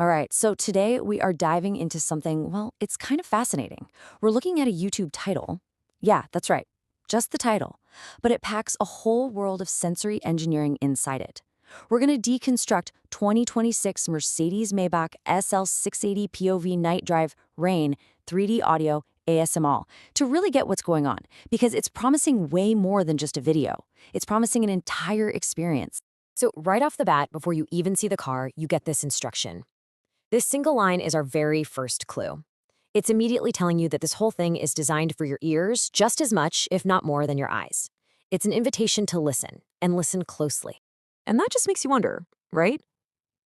All right, so today we are diving into something, well, it's kind of fascinating. We're looking at a YouTube title. Yeah, that's right, just the title. But it packs a whole world of sensory engineering inside it. We're going to deconstruct 2026 Mercedes-Maybach SL 680 POV night drive rain 3D audio ASMR to really get what's going on, because it's promising way more than just a video. It's promising an entire experience. So right off the bat, before you even see the car, you get this instruction. This single line is our very first clue. It's immediately telling you that this whole thing is designed for your ears just as much, if not more, than your eyes. It's an invitation to listen, and listen closely. And that just makes you wonder, right?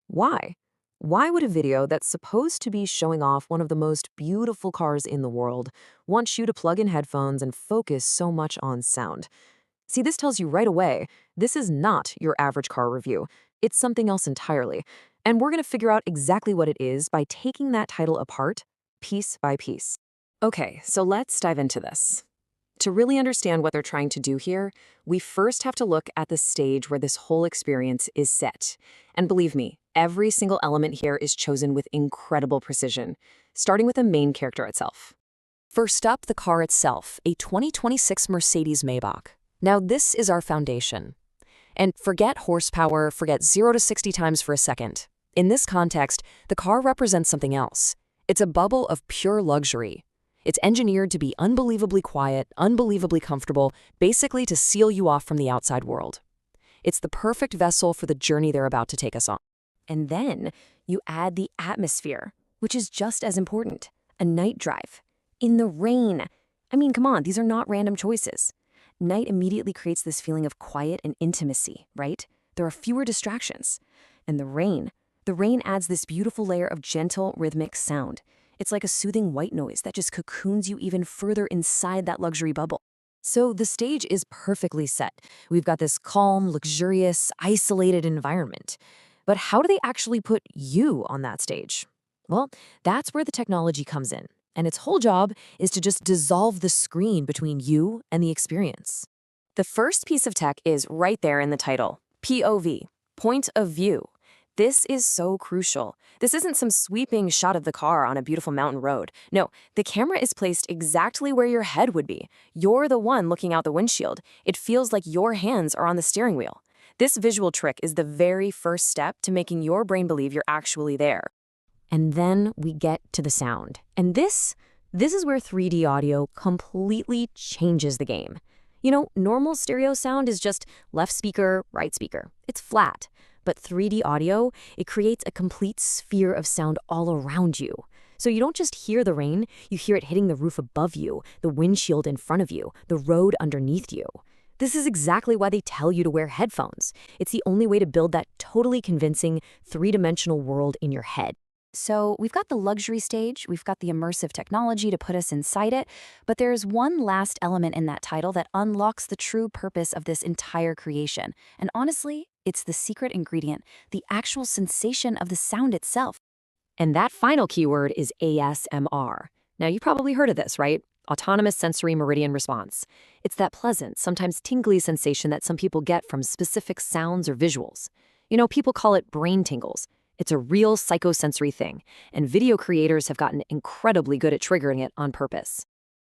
Why? Why would a video that's supposed to be showing off one of the most beautiful cars in the world want you to plug in headphones and focus so much on sound? See, this tells you right away, this is not your average car review. It's something else entirely. And we're going to figure out exactly what it is by taking that title apart, piece by piece. Okay, so let's dive into this. To really understand what they're trying to do here, we first have to look at the stage where this whole experience is set. And believe me, every single element here is chosen with incredible precision, starting with the main character itself. First up, the car itself, a 2026 Mercedes-Maybach. Now this is our foundation. And forget horsepower, forget 0 to 60 times for a second. In this context, the car represents something else. It's a bubble of pure luxury. It's engineered to be unbelievably quiet, unbelievably comfortable, basically to seal you off from the outside world. It's the perfect vessel for the journey they're about to take us on. And then you add the atmosphere, which is just as important. A night drive. In the rain. I mean, come on, these are not random choices. Night immediately creates this feeling of quiet and intimacy, right? There are fewer distractions. And the rain adds this beautiful layer of gentle, rhythmic sound. It's like a soothing white noise that just cocoons you even further inside that luxury bubble. So the stage is perfectly set. We've got this calm, luxurious, isolated environment. But how do they actually put you on that stage? Well, that's where the technology comes in. And its whole job is to just dissolve the screen between you and the experience. The first piece of tech is right there in the title, POV, point of view. This is so crucial. This isn't some sweeping shot of the car on a beautiful mountain road. No, the camera is placed exactly where your head would be. You're the one looking out the windshield. It feels like your hands are on the steering wheel. This visual trick is the very first step to making your brain believe you're actually there. And then we get to the sound. And this is where 3D audio completely changes the game. You know, normal stereo sound is just left speaker, right speaker. It's flat. But 3D audio, it creates a complete sphere of sound all around you. So you don't just hear the rain, you hear it hitting the roof above you, the windshield in front of you, the road underneath you. This is exactly why they tell you to wear headphones. It's the only way to build that totally convincing, three-dimensional world in your head. So we've got the luxury stage, we've got the immersive technology to put us inside it, but there's one last element in that title that unlocks the true purpose of this entire creation. And honestly, it's the secret ingredient, the actual sensation of the sound itself. And that final keyword is ASMR. Now, you've probably heard of this, right? Autonomous Sensory Meridian Response. It's that pleasant, sometimes tingly sensation that some people get from specific sounds or visuals. You know, people call it brain tingles. It's a real psychosensory thing, and video creators have gotten incredibly good at triggering it on purpose.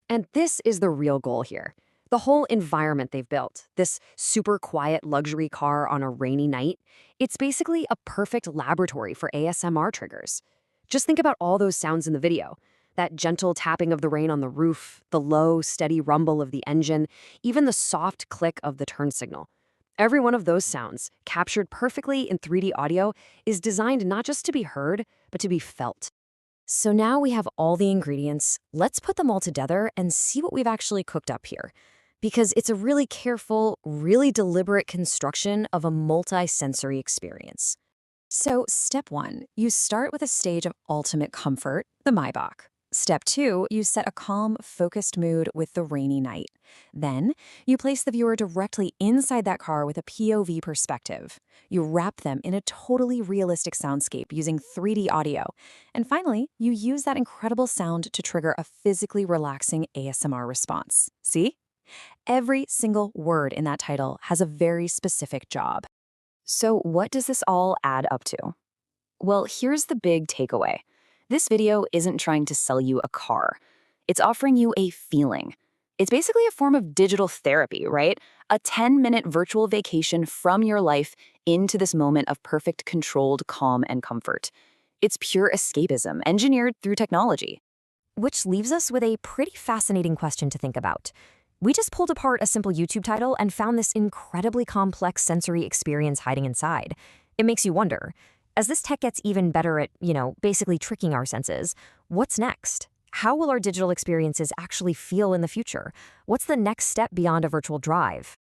And this is the real goal here. The whole environment they've built, this super quiet luxury car on a rainy night, it's basically a perfect laboratory for ASMR triggers. Just think about all those sounds in the video. That gentle tapping of the rain on the roof, the low, steady rumble of the engine, even the soft click of the turn signal. Every one of those sounds, captured perfectly in 3D audio, is designed not just to be heard, but to be felt. So now we have all the ingredients. Let's put them all together and see what we've actually cooked up here. Because it's a really careful, really deliberate construction of a multi-sensory experience. So step 1, you start with a stage of ultimate comfort, the Maybach. Step 2, you set a calm, focused mood with the rainy night. Then, you place the viewer directly inside that car with a POV perspective. You wrap them in a totally realistic soundscape using 3D audio. And finally, you use that incredible sound to trigger a physically relaxing ASMR response. See? Every single word in that title has a very specific job. So what does this all add up to? Well, here's the big takeaway. This video isn't trying to sell you a car. It's offering you a feeling. It's basically a form of digital therapy, right? A 10-minute virtual vacation from your life into this moment of perfect controlled calm and comfort. It's pure escapism, engineered through technology. Which leaves us with a pretty fascinating question to think about. We just pulled apart a simple YouTube title and found this incredibly complex sensory experience hiding inside. It makes you wonder, as this tech gets even better at, basically tricking our senses, what's next? How will our digital experiences actually feel in the future? What's the next step beyond a virtual drive?